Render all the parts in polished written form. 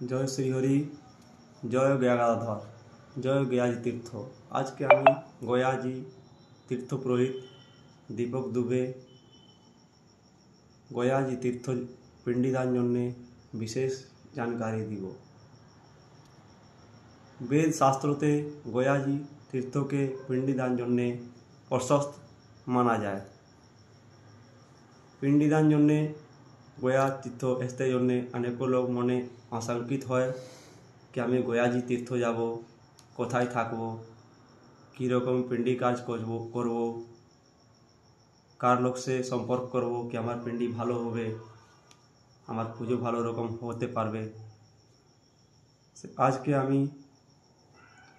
জয় শ্রীহরি, জয় গয়াগাধর, জয় গয়াজি তীর্থ। আজকে আমি গয়াজি তীর্থ পুরোহিত দীপক দুবে গয়াজি তীর্থ পিণ্ডিদান জন্যে বিশেষ জানকারি দিব। বেদ শাস্ত্রতে গয়াজি তীর্থকে পিণ্ডিদান জন্যে প্রশস্ত মানা যায়। পিণ্ডিদান জন্যে গয়া তীর্থ আসতে জন্যে অনেক লোক মনে আশঙ্কিত হয় কি আমি গয়াজি তীর্থ যাব, কোথায় থাকবো, কীরকম পিণ্ডি কাজ করব, কার লোক সে সম্পর্ক করব কি আমার পিণ্ডি ভালো হবে, আমার পুজো ভালো রকম হতে পারবে। আজকে আমি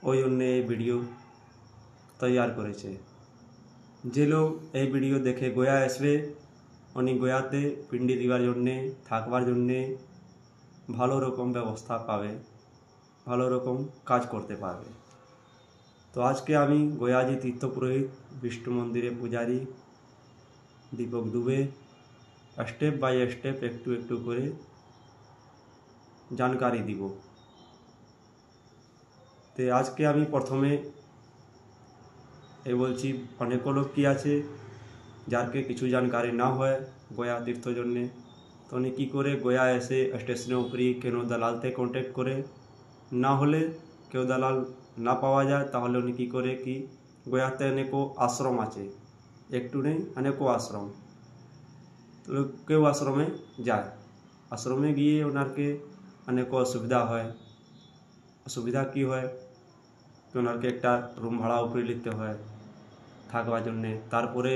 ওই জন্যে এই ভিডিও তৈয়ার করেছে। যে লোক এই ভিডিও দেখে গয়া আসবে উনি গয়াতে পিণ্ডি দিবার জন্যে থাকবার জন্যে ভালো রকম ব্যবস্থা পাবে, ভালো রকম কাজ করতে পারবে। তো আজকে আমি গয়াজি তীর্থ পুরোহিত বিষ্ণু মন্দিরে পূজারী Deepak Dubey step by step একটু একটু করে জানকারি দিব। তো আজকে আমি প্রথমে এই বলছি, অনেক লোক কি আছে যারকে কিছু জানকারি না হয় গয়া তীর্থ জন্যে, তো উনি কী করে গয়া এসে স্টেশনের উপরে কেন দালালতে কন্ট্যাক্ট করে, না হলে কেউ দালাল না পাওয়া যায় তাহলে উনি কী করে কি গয়াতে অনেকও আশ্রম আছে, একটু নেই অনেকও আশ্রম, তো কেউ আশ্রমে যায়, আশ্রমে গিয়ে ওনারকে অনেক অসুবিধা হয়। অসুবিধা কী হয় তো ওনারকে একটা রুম ভাড়া উপরে নিতে হয় থাকবার জন্যে, তারপরে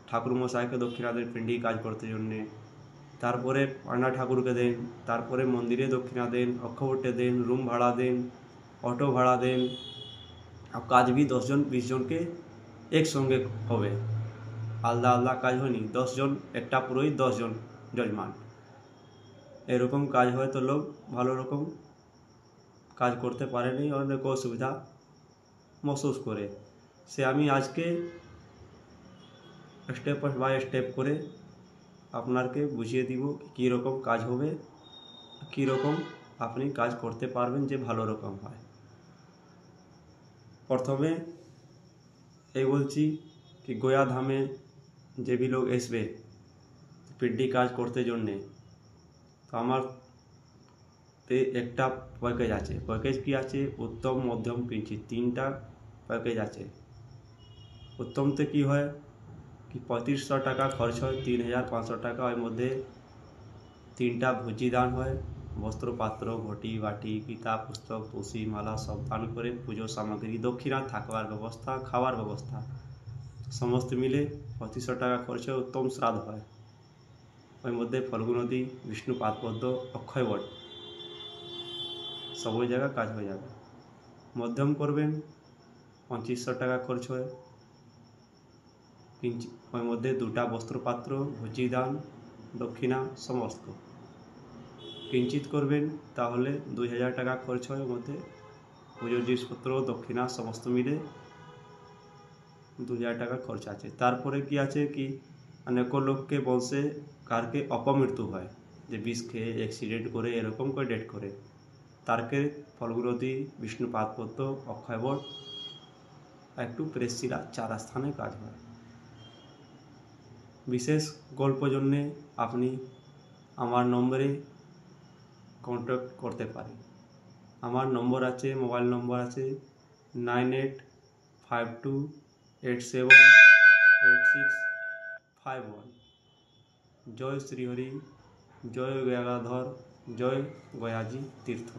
ঠাকুরমশাইকে দক্ষিণা দেন পিণ্ডি কাজ করতে জন্যে, তারপরে পান্ডা ঠাকুরকে দেন, তারপরে মন্দিরে দক্ষিণা দেন, অক্ষবটে দেন, রুম ভাড়া দেন, অটো ভাড়া দেন। আর কাজ भी 10 জন 20 জনকে একসঙ্গে হবে, আলাদা আলাদা কাজ হয়নি। 10 জন একটা পুরোহিত 10 জন যজমান, এরকম কাজ হয় তো লোক ভালো রকম কাজ করতে পারেনি, অনেক অসুবিধা মহসুস করে। সে আমি আজকে স্টেপ বাই স্টেপ করে আপনাকে বুঝিয়ে দিব কীরকম কাজ হবে, কীরকম আপনি কাজ করতে পারবেন যে ভালো রকম হয়। প্রথমে এই বলছি কি গয়া ধামে যে भी লোক আসবে পিণ্ডি কাজ করতে জন্যে, তো আমার একটা প্যাকেজ আছে। প্যাকেজ কি আছে? উত্তম, মধ্যম, কিঞ্চিত, 3টা প্যাকেজ আছে। উত্তমতে কি হয় কি 3500 টাকা খরচ হয়, 3500 টাকা। ওর মধ্যে 3টা ভোজি দান হয়, বস্ত্র, পাত্র, ঘটি, বাটি, কিতাব, পুস্তক, তুলসী মালা সব দান করে পুজো সামগ্রী, দক্ষিণা, থাকবার ব্যবস্থা, খাওয়ার ব্যবস্থা সমস্ত মিলে 3500 টাকা খরচ হয়। উত্তম শ্রাদ্ধ হয়, ওর মধ্যে ফল্গু নদী, বিষ্ণু পাদপদ্ম, অক্ষয়বট সব জায়গায় কাজ হয়ে যাবে। মধ্যম করবেন 2500 টাকা খরচ হয়, ওর মধ্যে 2টা বস্ত্রপাত্র, ভোজি দান, দক্ষিণা সমস্ত। কিঞ্চিত করবেন তাহলে 2000 টাকা খরচ হয়, ওর মধ্যে পুজোর জিনিসপত্র, দক্ষিণা সমস্ত মিলে 2000 টাকা খরচ আছে। তারপরে কি আছে কি অনেক লোককে বলছে কারকে অপমৃত্যু হয়, যে বিষ খেয়ে অ্যাক্সিডেন্ট করে এরকম করে ডেট করে, তারকে ফল্গু নদী, বিষ্ণু পাদপদ্ম, অক্ষয়বট একটু প্রেসিরা 4 স্থানে কাজ হয়। বিশেষ গল্প জন্যে আপনি আমার নম্বরে কন্ট্যাক্ট করতে পারেন। আমার নম্বর আছে, মোবাইল নম্বর আছে 9852878651। জয় শ্রীহরি, জয় গয়াগাধর, জয় গয়াজি তীর্থ।